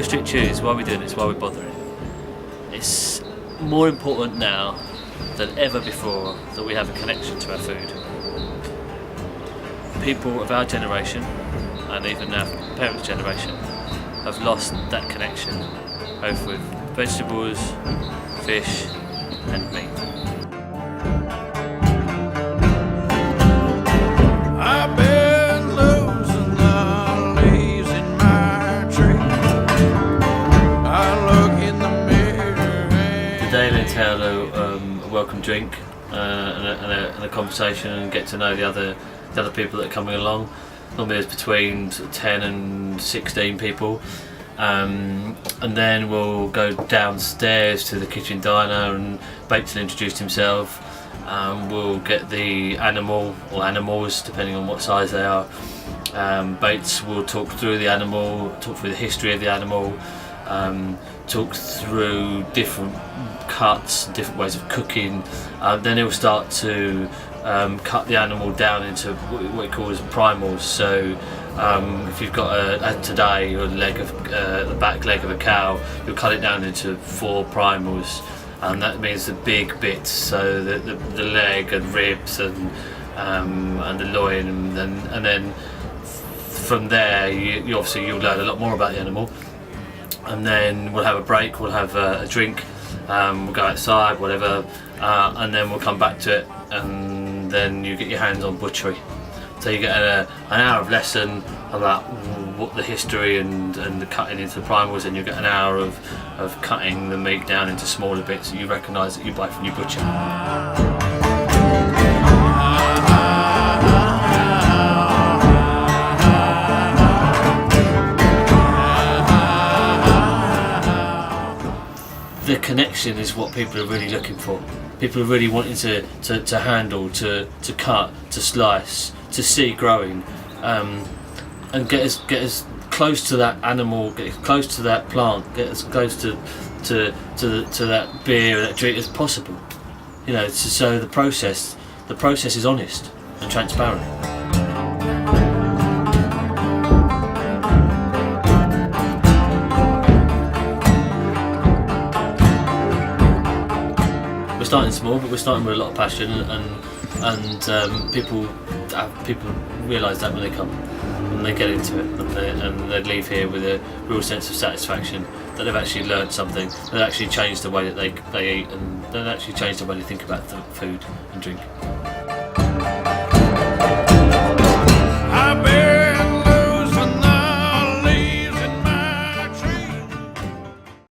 strict choose, why we're doing this, why we're bothering. It's more important now than ever before that we have a connection to our food. People of our generation, and even our parents' generation, have lost that connection, both with vegetables, fish and meat. I've been losing the leaves in my tree. I look in the mirror. Today will entail a welcome drink and a conversation, and get to know the other people that are coming along. Normally there's between 10 and 16 people, and then we'll go downstairs to the kitchen diner and Bates will introduce himself. We'll get the animal or animals, depending on what size they are. Bates will talk through the animal, talk through the history of the animal, talk through different cuts, different ways of cooking. Then he'll start to cut the animal down into what he calls primals. So if you've got today a leg of the back leg of a cow, you'll cut it down into 4 primals, and that means the big bits, so the leg and ribs and the loin, and then from there you obviously you'll learn a lot more about the animal. And then we'll have a break, we'll have a drink, we'll go outside, whatever, and then we'll come back to it, and then you get your hands on Butchery. So you get an hour of lesson about what the history and the cutting into the primals, and you get an hour of cutting the meat down into smaller bits that you recognise that you buy from your butcher. The connection is what people are really looking for. People are really wanting to handle, to cut, to slice, to see growing, and get as close to that animal, get as close to that plant, get as close to that beer or that drink as possible. You know, so the process is honest and transparent. We're starting small, but we're starting with a lot of passion, and people realise that when they come and they get into it, and they leave here with a real sense of satisfaction that they've actually learned something, that actually changed the way that they eat, and that actually changed the way they think about the food and drink.